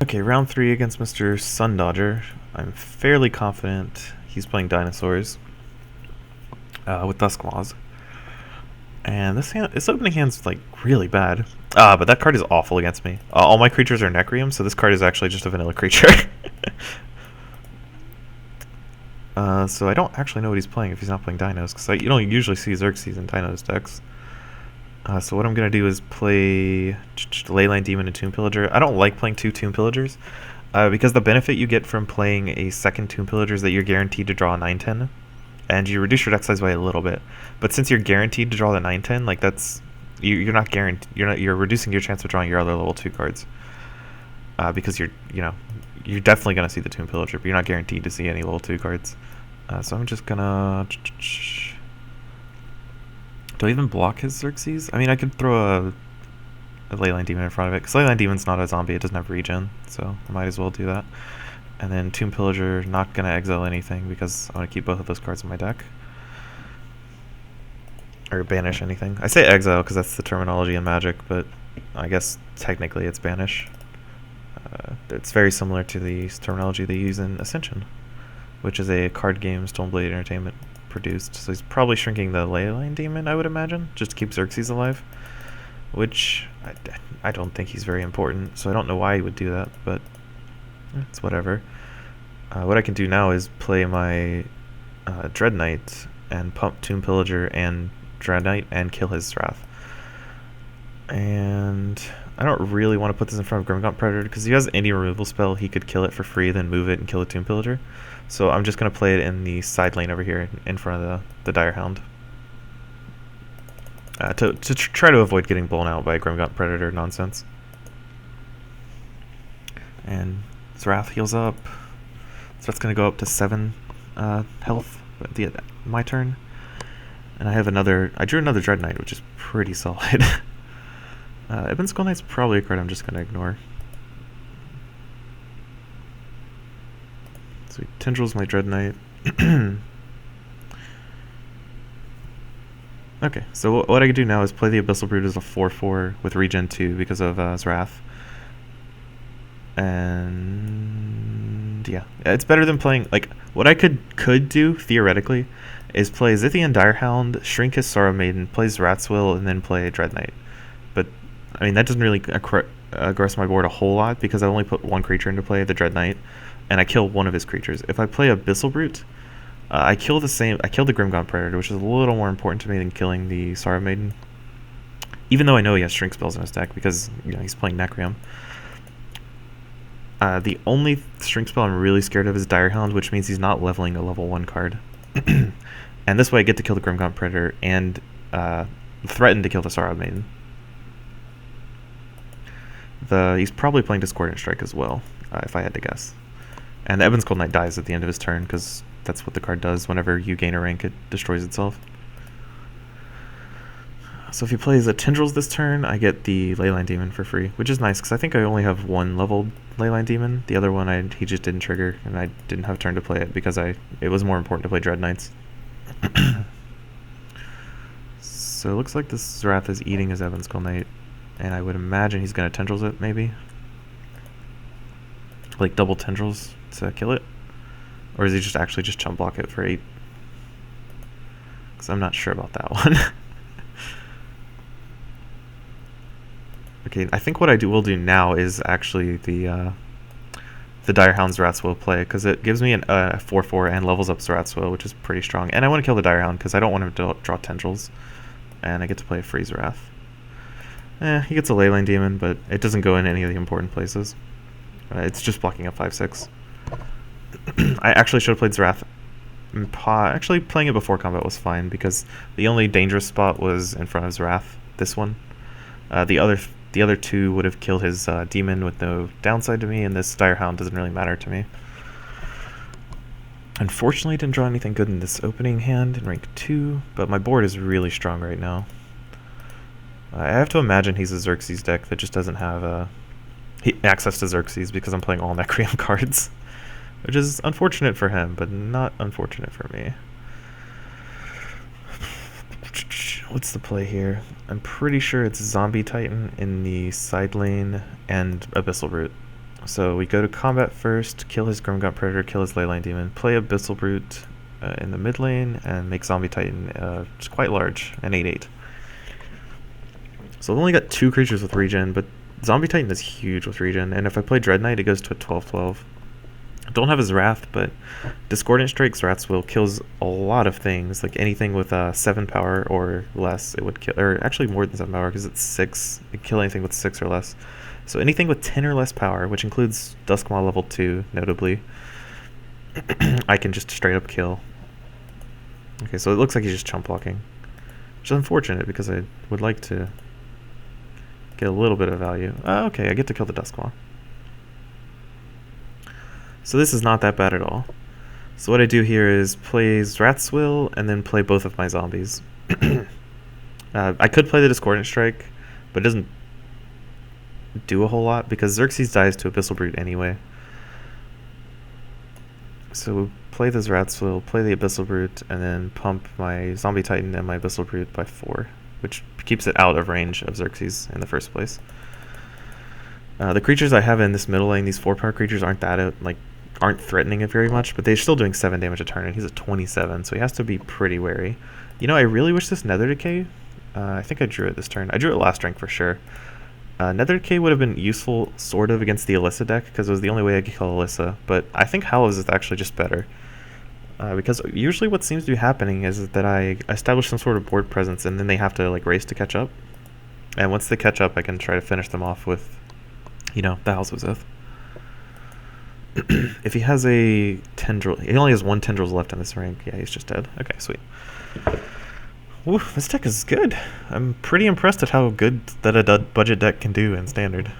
Okay, round 3 against Mr. Sun Dodger. I'm fairly confident he's playing dinosaurs with Duskmaws. And this opening hand's like really bad. But that card is awful against me. All my creatures are Necrium, so this card is actually just a vanilla creature. So I don't actually know what he's playing if he's not playing dinos, because you don't usually see Xerxes in dinos decks. So what I'm going to do is play Leyline Demon and Tomb Pillager. I don't like playing 2 Tomb Pillagers, because the benefit you get from playing a second Tomb Pillager is that you're guaranteed to draw a 9/10, and you reduce your deck size by a little bit. But since you're guaranteed to draw the 9/10, like that's you're not guaranteed. You're reducing your chance of drawing your other level 2 cards, because you're definitely going to see the Tomb Pillager, but you're not guaranteed to see any level 2 cards. So I'm just gonna. Do I even block his Xerxes? I mean, I could throw a Leyline Demon in front of it, because Leyline Demon's not a zombie, it doesn't have regen, so I might as well do that. And then Tomb Pillager, not going to exile anything, because I want to keep both of those cards in my deck. Or banish anything. I say exile because that's the terminology in Magic, but I guess technically it's banish. It's very similar to the terminology they use in Ascension, which is a card game Stoneblade Entertainment produced. So he's probably shrinking the Leyline Demon, I would imagine, just to keep Xerxes alive, which I don't think he's very important, so I don't know why he would do that, but it's whatever. What I can do now is play my Dread Knight and pump Tomb Pillager and Dread Knight and kill his Wrath. And I don't really want to put this in front of Grimgaunt Predator, because if he has any removal spell, he could kill it for free, then move it and kill a Tomb Pillager. So I'm just going to play it in the side lane over here in front of the Dire Hound. To try to avoid getting blown out by Grimgaunt Predator nonsense. And Wrath heals up. So that's going to go up to 7 health at my turn. And I drew another Dread Knight, which is pretty solid. Ebon Skull Knight's probably a card I'm just going to ignore. So he tendrils my Dread Knight. Okay, so what I can do now is play the Abyssal Brute as a 4/4 with regen 2 because of Wrath. And yeah, it's better than playing, like, what I could do theoretically is play Zithian Direhound, shrink his Sorrow Maiden, plays Ratswill, and then play Dread Knight. But I mean, that doesn't really aggress my board a whole lot, because I only put 1 creature into play, the Dread Knight, and I kill one of his creatures. If I play Abyssal Brute, I kill the Grimgaunt Predator, which is a little more important to me than killing the Sorrow Maiden. Even though I know he has shrink spells in his deck, because he's playing Necrium. The only shrink spell I'm really scared of is Direhound, which means he's not leveling a level 1 card. And this way I get to kill the Grimgaunt Predator and threaten to kill the Sorrow Maiden. He's probably playing Discordant Strike as well, if I had to guess. And the Ebon Skull Knight dies at the end of his turn, because that's what the card does. Whenever you gain a rank, it destroys itself. So if he plays a Tendrils this turn, I get the Leyline Demon for free, which is nice, because I think I only have 1 leveled Leyline Demon. The other one he just didn't trigger, and I didn't have turn to play it, because it was more important to play Dread Knights. So it looks like this Wrath is eating his Ebon Skull Knight, and I would imagine he's going to Tendrils it, maybe. Like double Tendrils to kill it. Or is he just actually just chump block it for 8? Because I'm not sure about that one. Okay, I think what I will do now is actually the Direhound's Ratswill play, because it gives me a 4/4 and levels up Ratswill, which is pretty strong. And I want to kill the Direhound because I don't want him to draw Tendrils. And I get to play a Freeze Wrath. He gets a Leyline Demon, but it doesn't go in any of the important places. It's just blocking a 5/6. I actually should have played Wrath. Actually, playing it before combat was fine, because the only dangerous spot was in front of Wrath, this one. The other 2 would have killed his demon with no downside to me, and this Direhound doesn't really matter to me. Unfortunately, didn't draw anything good in this opening hand in rank 2, but my board is really strong right now. I have to imagine he's a Xerxes deck that just doesn't have access to Xerxes, because I'm playing all Necrium cards. Which is unfortunate for him, but not unfortunate for me. What's the play here? I'm pretty sure it's Zombie Titan in the side lane and Abyssal Brute. So we go to combat first, kill his Grimgaunt Predator, kill his Leyline Demon, play Abyssal Brute in the mid lane, and make Zombie Titan just quite large, an 8/8. So I've only got 2 creatures with regen, but Zombie Titan is huge with regen, and if I play Dread Knight, it goes to a 12/12. I don't have his Wrath, but Discordant Strike's Rat's Will kills a lot of things, like anything with 7 power or less, it would kill, or actually more than 7 power, because it's 6, it can kill anything with 6 or less. So anything with 10 or less power, which includes Duskmaw level 2, notably, I can just straight up kill. Okay, so it looks like he's just chump blocking, which is unfortunate because I would like to get a little bit of value. Okay, I get to kill the Duskmaw. So this is not that bad at all. So what I do here is play Rat's Will and then play both of my zombies. I could play the Discordant Strike, but it doesn't do a whole lot because Xerxes dies to Abyssal Brute anyway. So play this Rat's Will, play the Abyssal Brute, and then pump my Zombie Titan and my Abyssal Brute by 4, which keeps it out of range of Xerxes in the first place. The creatures I have in this middle lane, these 4-power creatures, aren't threatening it very much, but they're still doing 7 damage a turn, and he's at 27, so he has to be pretty wary. You know, I really wish this Nether Decay. I think I drew it this turn. I drew it last rank for sure. Nether Decay would have been useful, sort of, against the Alyssa deck, because it was the only way I could kill Alyssa, but I think Hallows is actually just better. Because usually what seems to be happening is that I establish some sort of board presence, and then they have to, like, race to catch up. And once they catch up, I can try to finish them off with, you know, the House of Zeth. If he has a Tendril, he only has 1 Tendrils left in this rank. Yeah, he's just dead. Okay, sweet. Ooh, this deck is good. I'm pretty impressed at how good that a budget deck can do in Standard.